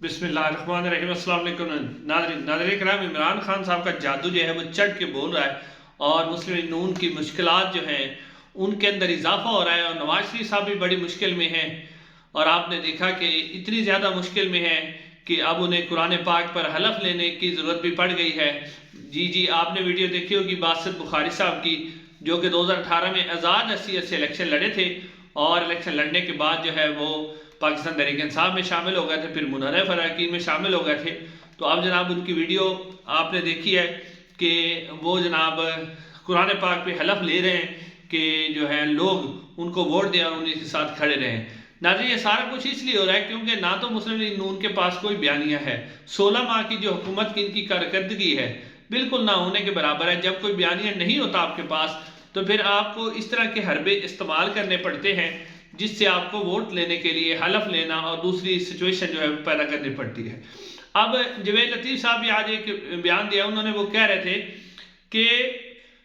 बिस्मिल्लाहिर्रहमानिर्रहीम। अस्सलाम वालेकुम नाज़रीन करम। इमरान खान साहब का जादू जो है वो चढ़ के बोल रहा है और मुस्लिम नून की मुश्किलात जो हैं उनके अंदर इजाफा हो रहा है। और नवाज शरीफ साहब भी बड़ी मुश्किल में हैं और आपने देखा कि इतनी ज़्यादा मुश्किल में है कि अब उन्हें कुरान पाक पर हलफ लेने की ज़रूरत भी पड़ गई है। जी आपने वीडियो देखी होगी बासित बुखारी साहब की, जो कि 2018 में आज़ाद हैसियत से इलेक्शन लड़े थे और इलेक्शन लड़ने के बाद जो है वो पाकिस्तान तहरीक इंसाफ में शामिल हो गए थे, फिर मुनर्रफ अरकान में शामिल हो गए थे। तो अब जनाब उनकी वीडियो आपने देखी है कि वो जनाब कुरान पाक पे हलफ ले रहे हैं कि जो है लोग उनको वोट दें और उन्हीं के साथ खड़े रहें। नाज़रीन ये सारा कुछ इसलिए हो रहा है क्योंकि ना तो मुस्लिम लीग नून के पास कोई बयानिया है। 16 माह की जो हुकूमत की इनकी कारकर्दगी है बिल्कुल ना होने के बराबर है। जब कोई बयानिया नहीं होता आपके पास तो फिर आपको इस तरह के हरबे इस्तेमाल करने पड़ते हैं जिससे आपको वोट लेने के लिए हलफ लेना और दूसरी सिचुएशन जो है पैदा करनी पड़ती है। अब जवेद लतीफ़ साहब भी आज एक बयान दिया, उन्होंने वो कह रहे थे कि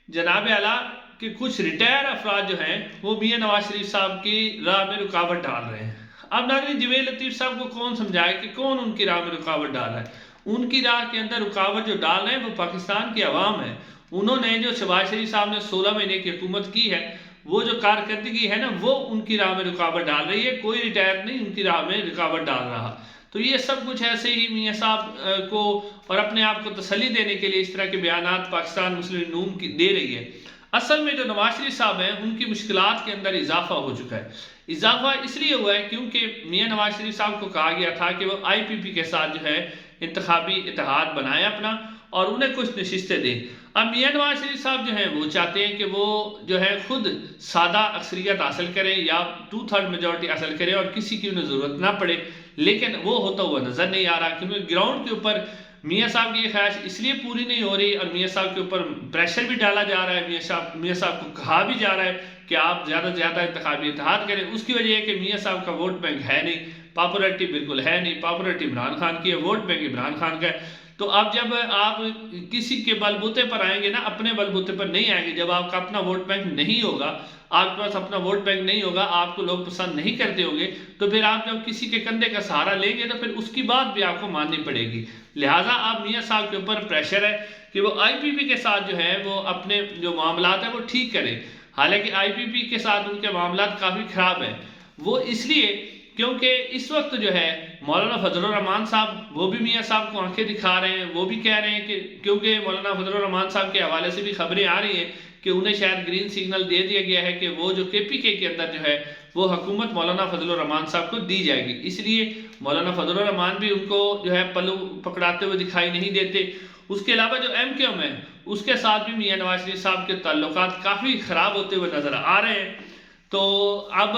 जनाब आला कि कुछ रिटायर अफराद जो हैं वो मियां नवाज शरीफ साहब की राह में रुकावट डाल रहे हैं। अब नाज़रीन जवेद लतीफ़ साहब को कौन समझाए कि कौन उनकी राह में रुकावट डाल रहा है? उनकी राह के अंदर रुकावट जो डाल रहे हैं वो पाकिस्तान की आवाम है। उन्होंने जो शहबाज शरीफ साहब ने 16 महीने की हुकूमत की है, वो जो कारकर्दगी है ना वो उनकी राह में रुकावट डाल रही है। कोई रिटायर नहीं उनकी राह में रुकावट डाल रहा। तो ये सब कुछ ऐसे ही मियां साहब को और अपने आप को तसल्ली देने के लिए इस तरह के बयानात पाकिस्तान मुस्लिम नून की दे रही है। असल में जो नवाज शरीफ साहब हैं उनकी मुश्किलात के अंदर इजाफा हो चुका है। इजाफा इसलिए हुआ है क्योंकि मियां नवाज शरीफ साहब को कहा गया था कि वो IPP के साथ जो है इंतखाबी इत्तेहाद बनाए अपना और उन्हें कुछ नशिस्तें दें। अब मियां नवाज शरीफ साहब जो हैं वो चाहते हैं कि वो जो है खुद सादा अक्सरियत हासिल करें या 2/3 मेजॉरिटी हासिल करें और किसी की उन्हें ज़रूरत ना पड़े, लेकिन वो होता हुआ नज़र नहीं आ रहा क्योंकि ग्राउंड के ऊपर मियां साहब की ख्वाहिश इसलिए पूरी नहीं हो रही और मियां साहब के ऊपर प्रेशर भी डाला जा रहा है। मियां साहब को कहा भी जा रहा है कि आप ज़्यादा से ज़्यादा इंतखाबी इत्तेहाद करें। उसकी वजह है कि मियां साहब का वोट बैंक है नहीं, पॉपुलरिटी बिल्कुल है नहीं। पॉपुलरिटी इमरान खान की है, वोट बैंक इमरान खान का है। तो अब जब आप किसी के बलबूते पर आएंगे ना, अपने बलबूते पर नहीं आएंगे, जब आपका अपना वोट बैंक नहीं होगा, आपके पास अपना वोट बैंक नहीं होगा, आपको लोग पसंद नहीं करते होंगे, तो फिर आप जब किसी के कंधे का सहारा लेंगे तो फिर उसकी बात भी आपको माननी पड़ेगी। लिहाजा आप मियां साहब के ऊपर प्रेशर है कि वो IPP के साथ जो है वो अपने जो मामलात है वो ठीक करें। हालांकि IPP के साथ उनके मामलात काफ़ी ख़राब हैं। वो इसलिए क्योंकि इस वक्त जो है मौलाना फजलुर रहमान साहब वो भी मियां साहब को आंखें दिखा रहे हैं। वो भी कह रहे हैं कि क्योंकि मौलाना फजलुर रहमान साहब के हवाले से भी खबरें आ रही हैं कि उन्हें शायद ग्रीन सिग्नल दे दिया गया है कि वो जो KPK के अंदर जो है वो हुकूमत मौलाना फजलुर रहमान साहब को दी जाएगी। इसलिए मौलाना फजलुर रहमान भी उनको जो है पल्लू पकड़ाते हुए दिखाई नहीं देते। उसके अलावा जो MQM है उसके साथ भी मियां नवाज शरीफ साहब के ताल्लुकात काफ़ी ख़राब होते हुए नज़र आ रहे हैं। तो अब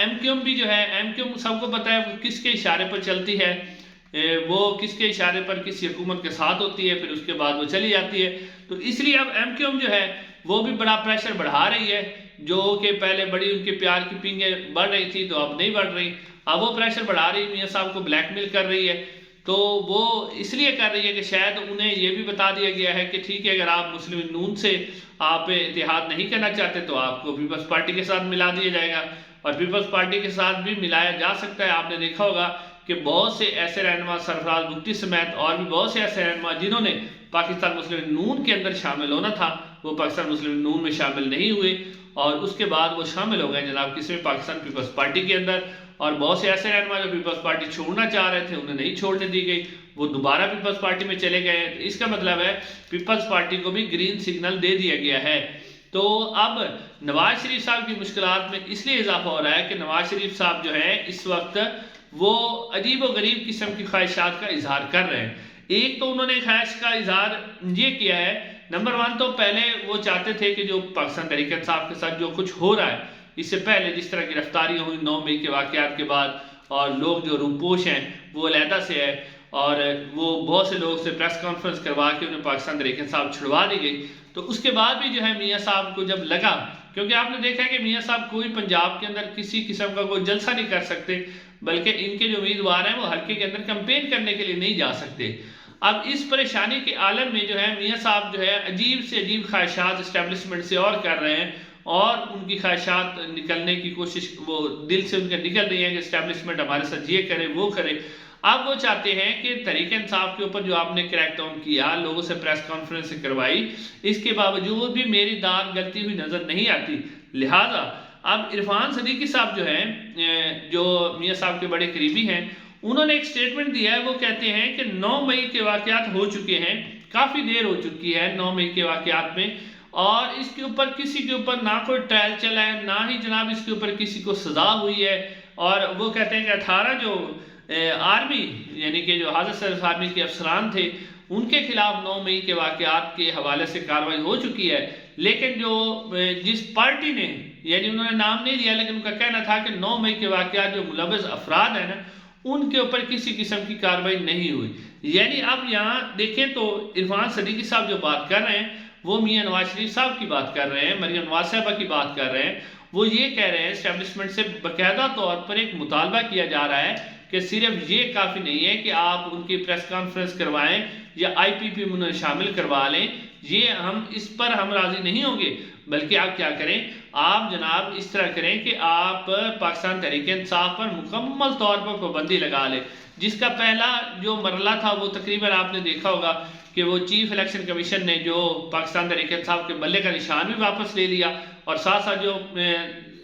MQM भी जो है, MQM सबको पता है वो किसके इशारे पर चलती है, वो किसके इशारे पर किसी हुकूमत के साथ होती है, फिर उसके बाद वो चली जाती है। तो इसलिए अब MQM जो है वो भी बड़ा प्रेशर बढ़ा रही है। जो कि पहले बड़ी उनके प्यार की पींगें बढ़ रही थी तो अब नहीं बढ़ रही। अब वो प्रेशर बढ़ा रही है, मियां साहब को ब्लैकमेल कर रही है। तो वो इसलिए कर रही है कि शायद उन्हें ये भी बता दिया गया है कि ठीक है अगर आप मुस्लिम नून से आप इत्तेहाद नहीं करना चाहते तो आपको पीपल्स पार्टी के साथ मिला दिया जाएगा। और पीपल्स पार्टी के साथ भी मिलाया जा सकता है। आपने देखा होगा कि बहुत से ऐसे रहनुमा सरफराज भुट्टी समेत और भी बहुत से ऐसे रहनुमा जिन्होंने पाकिस्तान मुस्लिम नून के अंदर शामिल होना था वो पाकिस्तान मुस्लिम नून में शामिल नहीं हुए और उसके बाद वो शामिल हो गए जनाब किसी में पाकिस्तान पीपल्स पार्टी के अंदर। और बहुत से ऐसे रहनुमा जो पीपल्स पार्टी छोड़ना चाह रहे थे उन्हें नहीं छोड़ने दी गई, वो दोबारा पीपल्स पार्टी में चले गए। इसका मतलब है पीपल्स पार्टी को भी ग्रीन सिग्नल दे दिया गया है। तो अब नवाज शरीफ साहब की मुश्किलात में इसलिए इजाफा हो रहा है कि नवाज शरीफ साहब जो है इस वक्त वो अजीब व गरीब किस्म की ख्वाहिशात का इजहार कर रहे हैं। एक तो उन्होंने ख्वाहिश का इजहार ये किया है, नंबर 1 तो पहले वो चाहते थे कि जो पाकिस्तान तहरीक इंसाफ के साथ जो कुछ हो रहा है इससे पहले जिस तरह गिरफ्तारियाँ हुई 9 मई के वाक़यात के बाद और लोग जो रूपोश हैं वो अलहदा से है और वो बहुत से लोग से प्रेस कॉन्फ्रेंस करवा के उन्हें पाकिस्तान तहरीक इंसाफ छुड़वा दी गई। तो उसके बाद भी जो है मियां साहब को जब लगा, क्योंकि आपने देखा है कि मियां साहब कोई पंजाब के अंदर किसी किस्म का कोई जलसा नहीं कर सकते, बल्कि इनके जो उम्मीदवार हैं वो हल्के के अंदर कैंपेन करने के लिए नहीं जा सकते। अब इस परेशानी के आलम में जो है मियां साहब जो है अजीब से अजीब ख्वाहिशात इस्टेब्लिशमेंट से और कर रहे हैं और उनकी ख्वाहिशात निकलने की कोशिश वो दिल से उनके निकल रही है कि इस्टेब्लिशमेंट हमारे साथ ये करे वो करे। اب وہ چاہتے ہیں کہ تحریک انصاف کے اوپر جو آپ نے کریک ڈاؤن کیا، لوگوں سے پریس کانفرنس کروائی، اس کے باوجود بھی میری داد گلتی ہوئی نظر نہیں آتی۔ لہٰذا اب عرفان صدیقی صاحب جو ہیں، جو میاں صاحب کے بڑے قریبی ہیں، انہوں نے ایک سٹیٹمنٹ دیا ہے۔ وہ کہتے ہیں کہ 9 مئی کے واقعات ہو چکے ہیں، کافی دیر ہو چکی ہے 9 مئی کے واقعات میں، اور اس کے اوپر کسی کے اوپر نہ کوئی ٹرائل چلا ہے، نہ ہی جناب اس کے اوپر کسی کو سزا ہوئی ہے۔ اور وہ کہتے ہیں کہ 18 جو آرمی یعنی کہ جو حاضر سروس آرمی کے افسران تھے، ان کے خلاف 9 مئی کے واقعات کے حوالے سے کارروائی ہو چکی ہے، لیکن جس پارٹی نے، یعنی انہوں نے نام نہیں دیا لیکن ان کا کہنا تھا کہ 9 مئی کے واقعات جو ملوث افراد ہیں نا، ان کے اوپر کسی قسم کی کارروائی نہیں ہوئی۔ یعنی اب یہاں دیکھیں تو عرفان صدیقی صاحب جو بات کر رہے ہیں وہ میاں نواز شریف صاحب کی بات کر رہے ہیں، مریم نواز صاحبہ کی بات کر رہے ہیں۔ وہ یہ کہہ رہے ہیں اسٹیبلشمنٹ سے باقاعدہ طور پر ایک مطالبہ کیا جا رہا ہے کہ صرف یہ کافی نہیں ہے کہ آپ ان کی پریس کانفرنس کروائیں یا آئی پی پی میں انہیں شامل کروا لیں، اس پر ہم راضی نہیں ہوں گے، بلکہ آپ کیا کریں، آپ جناب اس طرح کریں کہ آپ پاکستان تحریک انصاف پر مکمل طور پر پابندی لگا لیں، جس کا پہلا جو مرحلہ تھا وہ تقریباً آپ نے دیکھا ہوگا کہ وہ چیف الیکشن کمیشن نے جو پاکستان تحریک انصاف کے بلے کا نشان بھی واپس لے لیا، اور ساتھ ساتھ جو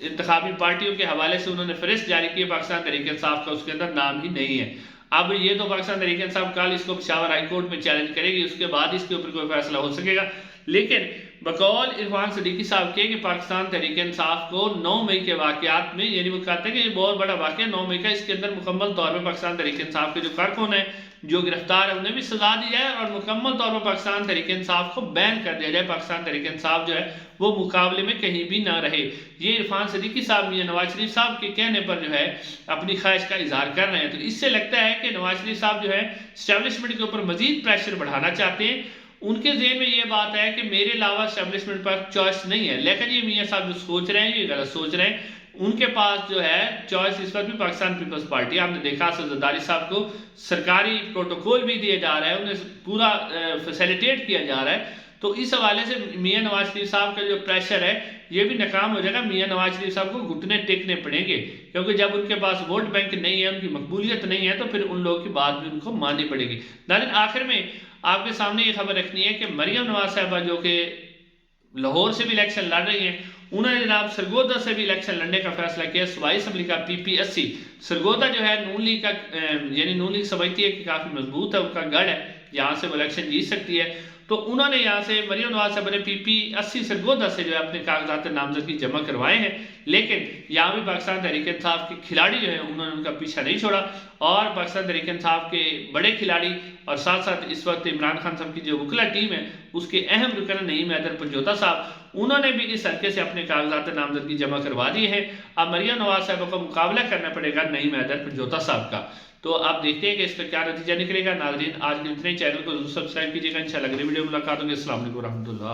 انتخابی پارٹیوں کے حوالے سے انہوں نے فہرست جاری کی پاکستان تحریک انصاف کا، اس کے اندر نام ہی نہیں ہے۔ اب یہ تو پاکستان تحریک انصاف کل اس کو پشاور ہائی کورٹ میں چیلنج کرے گی، اس کے بعد اس کے اوپر کوئی فیصلہ ہو سکے گا، لیکن بقول عرفان صدیقی صاحب کے کہ پاکستان تحریک انصاف کو 9 مئی کے واقعات میں، یعنی وہ کہتے ہیں کہ یہ بہت بڑا واقعہ 9 مئی کا، اس کے اندر مکمل طور پر پاکستان تحریک انصاف کے جو کارکن ہیں، جو گرفتار ہے، انہیں بھی سزا دی جائے، اور مکمل طور پر پاکستان تحریک انصاف کو بین کر دیا جائے، پاکستان تحریک انصاف جو ہے وہ مقابلے میں کہیں بھی نہ رہے۔ یہ عرفان صدیقی صاحب میاں نواز شریف صاحب کے کہنے پر جو ہے اپنی خواہش کا اظہار کر رہے ہیں، تو اس سے لگتا ہے کہ نواز شریف صاحب جو ہے اسٹیبلشمنٹ کے اوپر مزید پریشر بڑھانا چاہتے ہیں۔ ان کے ذہن میں یہ بات ہے کہ میرے علاوہ اسٹیبلشمنٹ پر چوائس نہیں ہے، لیکن یہ میاں صاحب جو سوچ رہے ہیں یہ غلط سوچ رہے ہیں۔ ان کے پاس جو ہے چوائس اس وقت بھی پاکستان پیپلز پارٹی، آپ نے دیکھا اسد زرداری صاحب کو سرکاری پروٹوکول بھی دیا جا رہا ہے، انہیں پورا فیسیلیٹیٹ کیا جا رہا ہے، تو اس حوالے سے میاں نواز شریف صاحب کا جو پریشر ہے یہ بھی ناکام ہو جائے گا۔ میاں نواز شریف صاحب کو گھٹنے ٹیکنے پڑیں گے، کیونکہ جب ان کے پاس ووٹ بینک نہیں ہے، ان کی مقبولیت نہیں ہے، تو پھر ان لوگوں کی بات بھی ان کو ماننی پڑے گی۔ لیکن آخر میں آپ کے سامنے یہ خبر رکھنی ہے کہ مریم نواز صاحبہ جو کہ لاہور سے بھی الیکشن لڑ رہی ہیں، انہوں نے جناب سرگودا سے بھی الیکشن لڑنے کا فیصلہ کیا، صوبائی اسمبلی کا پی 80۔ سرگودا جو ہے نون لیگ کا، یعنی نون لیگ سمجھتی ہے کہ کافی مضبوط ہے، ان کا گڑھ ہے، یہاں سے وہ الیکشن جیت سکتی ہے، تو انہوں نے یہاں سے مریم نواز صاحب نے پی 80 سرگودا سے جو ہے اپنے کاغذات نامزدگی جمع کروائے ہیں، لیکن یہاں بھی پاکستان تحریک انصاف کے کھلاڑی جو ہیں انہوں نے ان کا پیچھا نہیں چھوڑا، اور پاکستان تحریک انصاف کے بڑے کھلاڑی اور ساتھ ساتھ اس وقت عمران خان صاحب کی جو وکلا ٹیم ہے اس کے اہم رکن نعیم حیدر پنجوتا صاحب، انہوں نے بھی اس حلقے سے اپنے کاغذات نامزدگی جمع کروا دیے ہیں۔ اب مریم نواز صاحب کو مقابلہ کرنا پڑے گا نعیم حیدر پنجوتا صاحب کا، تو آپ دیکھتے ہیں کہ اس کا کیا نتیجہ نکلے گا۔ ناظرین آج کے اتنے، چینل کو ضرور سبسکرائب کیجیے گا، انشاءاللہ اگلی ویڈیو ملاقات ہوگی۔ السلام علیکم ورحمۃ اللہ۔